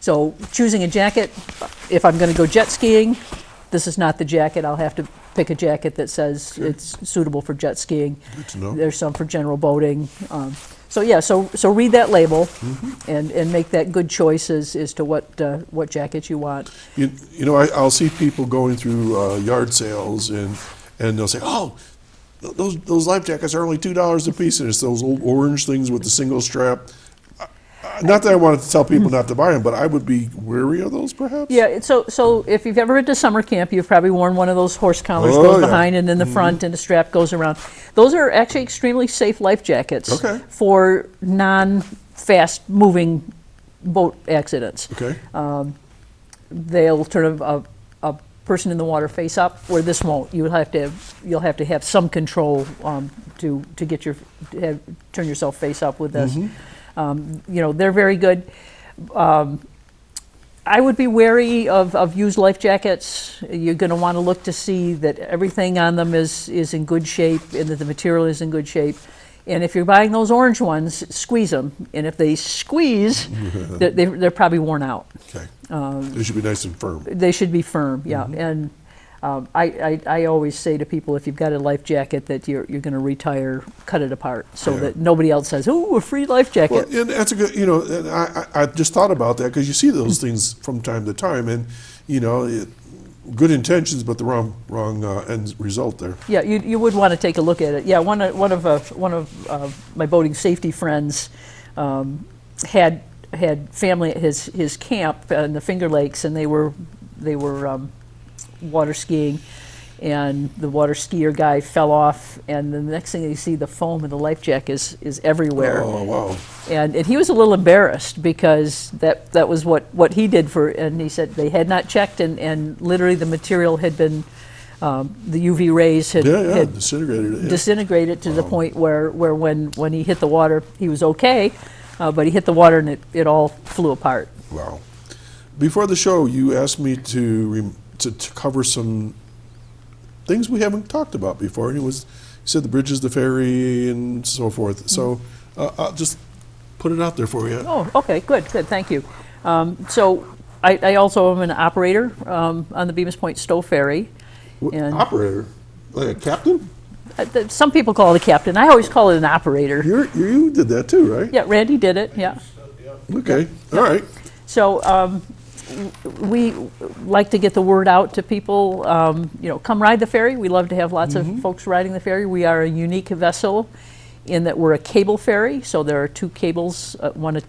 So choosing a jacket, if I'm going to go jet skiing, this is not the jacket. I'll have to pick a jacket that says it's suitable for jet skiing. Good to know. There's some for general boating. So read that label and make that good choice as to what jacket you want. I'll see people going through yard sales and they'll say, "Oh, those life jackets are only $2 a piece," and it's those old orange things with the single strap. Not that I wanted to tell people not to buy them, but I would be wary of those, perhaps. Yeah, so if you've ever been to summer camp, you've probably worn one of those horse collars, Oh, goes yeah. behind and in the front, and the strap goes around. Those are actually extremely safe life jackets Okay. for non-fast moving boat accidents. Okay. They'll turn a person in the water face up, where this won't. You'll have to have some control to get turn yourself face up with this. They're very good. I would be wary of used life jackets. You're going to want to look to see that everything on them is in good shape and that the material is in good shape. And if you're buying those orange ones, squeeze them. And if they squeeze, they're probably worn out. Okay. They should be nice and firm. They should be firm, yeah. And I always say to people, if you've got a life jacket that you're going to retire, cut it apart so Yeah. that nobody else says, "Ooh, a free life jacket." Well, and that's a good, and I just thought about that because you see those things from time to time, and good intentions, but the wrong end result there. Yeah, you would want to take a look at it. Yeah, one of my boating safety friends had family at his camp in the Finger Lakes, and they were water skiing, and the water skier guy fell off, and the next thing you see, the foam in the life jacket is everywhere. Oh wow! And he was a little embarrassed because that was what he did and he said they had not checked, and literally the material had been, the UV rays had Disintegrated it. Yeah. disintegrated to the point where when he hit the water, he was okay, but he hit the water and it all flew apart. Wow. Before the show, you asked me to cover some things we haven't talked about before, and you said the bridges, the ferry, and so forth. So I'll just put it out there for you. Oh, okay, good, thank you. So I also am an operator on the Bemis Point Stowe Ferry. And Operator, like a captain? Some people call it a captain. I always call it an operator. You did that too, right? Yeah, Randy did it, yeah. Okay, all right. So we like to get the word out to people, come ride the ferry. We love to have lots of folks riding the ferry. We are a unique vessel in that we're a cable ferry, so there are two cables, one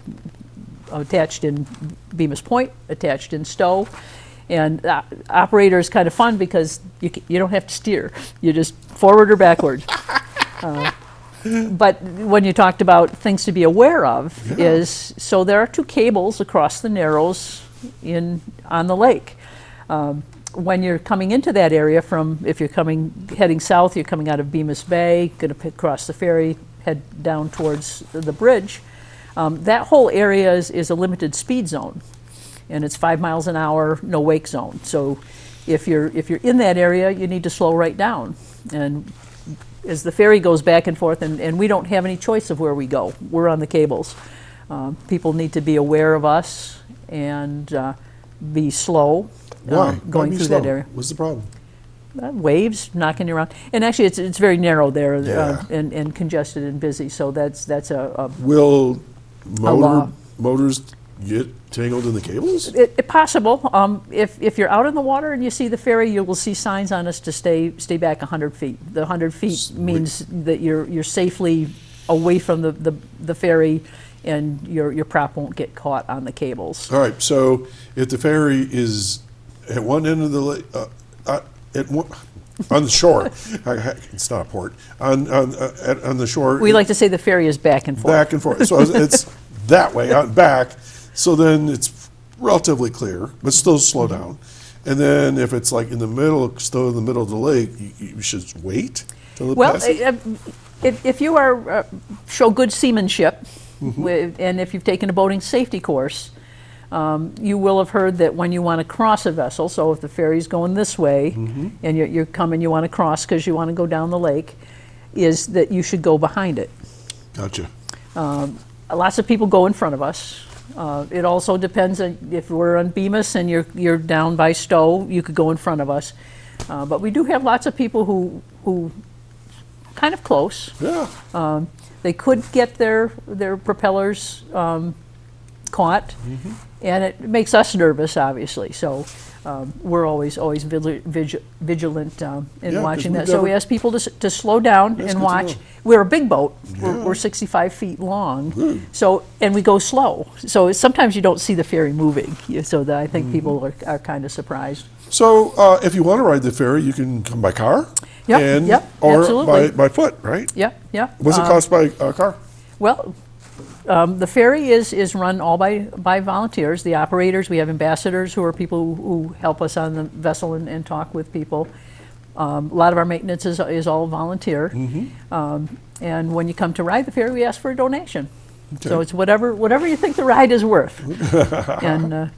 attached in Bemis Point, attached in Stowe. And operator is kind of fun because you don't have to steer. You just forward or backward. But when you talked about things to be aware of so there are two cables across the Narrows on the lake. When you're coming into that area if you're heading south, you're coming out of Bemis Bay, going to cross the ferry, head down towards the bridge. That whole area is a limited speed zone. And it's 5 miles an hour, no wake zone. So if you're in that area, you need to slow right down. And as the ferry goes back and forth, and we don't have any choice of where we go. We're on the cables. People need to be aware of us and be slow Why? going Why be through slow? that area. What's the problem? Waves knocking you around. And actually, it's very narrow there Yeah. and congested and busy. So that's a Will law. motors get tangled in the cables? Possible. If you're out in the water and you see the ferry, you will see signs on us to stay back 100 feet. The 100 feet means that you're safely away from the ferry, and your prop won't get caught on the cables. All right, so if the ferry is at one end of the lake, on the shore, it's not a port, on the shore. We like to say the ferry is back and forth. Back and forth. So it's that way, out back. So then it's relatively clear, but still slow down. And then if it's like in the middle, still in the middle of the lake, you should wait till it Well, passes? if you show good seamanship, and if you've taken a boating safety course, you will have heard that when you want to cross a vessel, so if the ferry's going this way, and you're coming, you want to cross because you want to go down the lake, is that you should go behind it. Gotcha. Lots of people go in front of us. It also depends on if we're on Bemis and you're down by Stowe, you could go in front of us. But we do have lots of people who kind of close. Yeah. They could get their propellers caught, and it makes us nervous, obviously. So we're always vigilant in Yeah, 'cause watching we've that. So we never- ask people to slow down That's and good to watch. know. We're a big boat. Yeah. We're 65 feet long. Good. So, and we go slow. So sometimes you don't see the ferry moving. So that I think people are kind of surprised. So if you want to ride the ferry, you can come by car. Yep, and, yep, or absolutely. by foot, right? Yeah, yeah. What's it cost by car? Well, the ferry is run all by volunteers. The operators, we have ambassadors who are people who help us on the vessel and talk with people. A lot of our maintenance is all volunteer. And when you come to ride the ferry, we ask for a donation. Okay. So it's whatever you think the ride is worth. And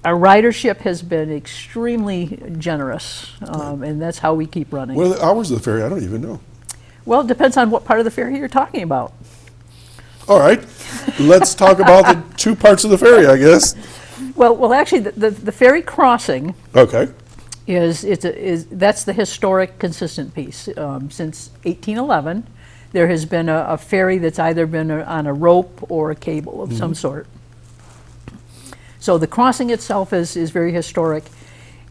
our ridership has been extremely generous, and that's how we keep running. What are the hours of the ferry? I don't even know. Well, it depends on what part of the ferry you're talking about. All right, let's talk about the two parts of the ferry, I guess. Well, actually, the ferry crossing Okay. is that's the historic consistent piece. Since 1811, there has been a ferry that's either been on a rope or a cable of some sort. So the crossing itself is very historic,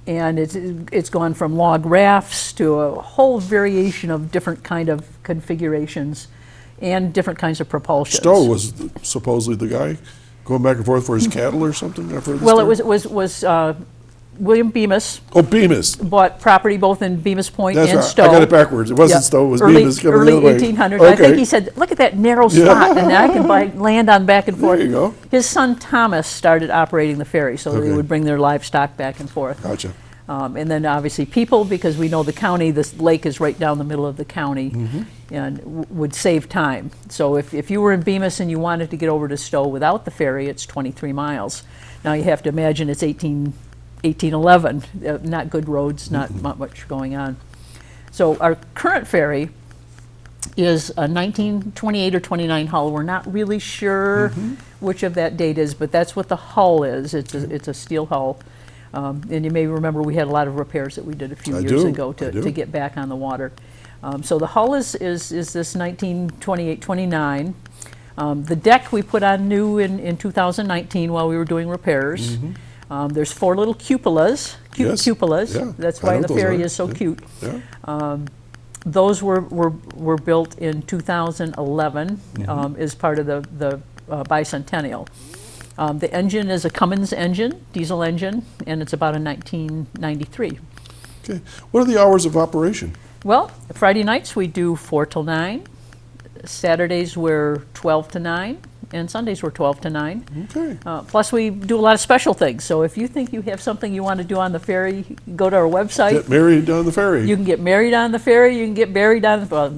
and it's gone from log rafts to a whole variation of different kind of configurations and different kinds of propulsions. Stowe was supposedly the guy going back and forth for his cattle or something. I've heard this Well, story. it was William Bemis Oh, Bemis. bought property both in Bemis Point That's and right. Stowe. I got it backwards. It wasn't Yeah. Stowe. It was early, Bemis coming early the other way. 1800s. I Okay. think he said, "Look at that narrow spot, and I can buy land on back and forth." There you go. His son Thomas started operating the ferry, so they Okay. would bring their livestock back and forth. Gotcha. And then obviously people, because we know the county, this lake is right down the middle of the county, and would save time. So if you were in Bemis and you wanted to get over to Stowe without the ferry, it's 23 miles. Now you have to imagine it's 1811, not good roads, not much going on. So our current ferry is a 1928 or 29 hull. We're not really sure which of that date is, but that's what the hull is. It's a steel hull. And you may remember we had a lot of repairs that we did a few I years do, ago I do. to get back on the water. So the hull is this 1928-29. The deck we put on new in 2019 while we were doing repairs. There's 4 little cupolas, Yes. cupolas. Yeah, That's I know why what the those ferry are. is so Yeah. cute. Yeah. Those were built in 2011 as part of the bicentennial. The engine is a Cummins engine, diesel engine, and it's about a 1993. Okay. What are the hours of operation? Well, Friday nights we do 4 till 9. Saturdays we're 12 to 9, and Sundays we're 12 to 9. Okay. Plus we do a lot of special things. So if you think you have something you want to do on the ferry, go to our website. Get married on the ferry. You can get married on the ferry. You can get buried on the. Well,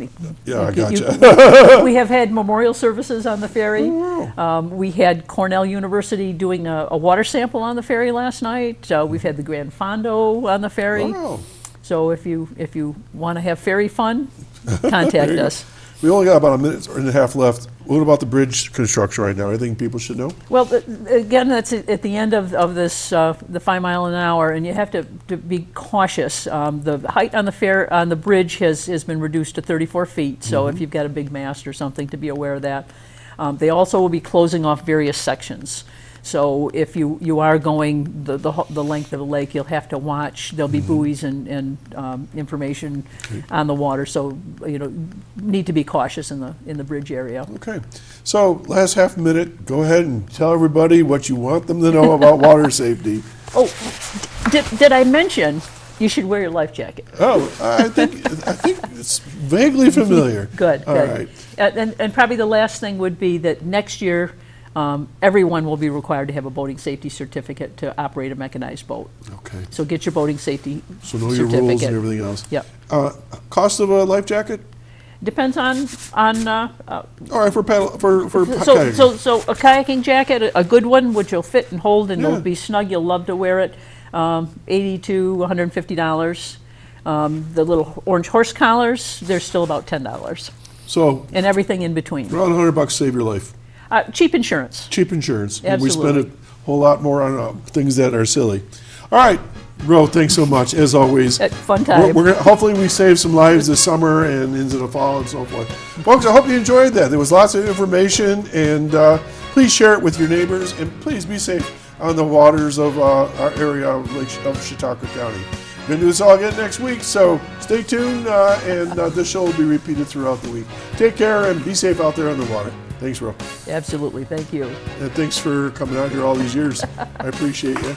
Yeah, I you- gotcha. we have had memorial services on the ferry. Oh, We had Cornell University doing a water sample on the ferry last night. We've had the Grand Fondo on the ferry. Wow. So if you want to have ferry fun, contact you us. We only got about a minute and a half left. What about the bridge construction right now? Anything people should know? Well, again, that's at the end of this, the 5 mile an hour, and you have to be cautious. The height on the bridge has been reduced to 34 feet, so if you've got a big mast or something, to be aware of that. They also will be closing off various sections. So if you are going the length of the lake, you'll have to watch. There'll be buoys and information on the water. So need to be cautious in the bridge area. Okay. So last half minute, go ahead and tell everybody what you want them to know about water safety. Oh, did I mention you should wear your life jacket? Oh, I think it's vaguely familiar. Good. All good. right. And probably the last thing would be that next year, everyone will be required to have a boating safety certificate to operate a mechanized boat. Okay. So get your boating safety So know your certificate. rules and everything else. Yep. Cost of a life jacket? Depends on All right, for so a kayaking jacket, a good one, which will fit and hold and Yeah. it'll be snug. You'll love to wear it. $80 to $150. The little orange horse collars, they're still about $10, So and everything in between. around $100 save your life. Cheap insurance. Cheap insurance. And we Absolutely. spend a whole lot more on things that are silly. All right, Ro, thanks so much as always. Fun time. We're gonna, hopefully we save some lives this summer and into the fall and so forth. Folks, I hope you enjoyed that. There was lots of information, and please share it with your neighbors, and please be safe. on the waters of our area of Chautauqua County. We're going to do this all again next week, so stay tuned, and this show will be repeated throughout the week. Take care and be safe out there on the water. Thanks, Ro. Absolutely. Thank you. And thanks for coming out here all these years. I appreciate you.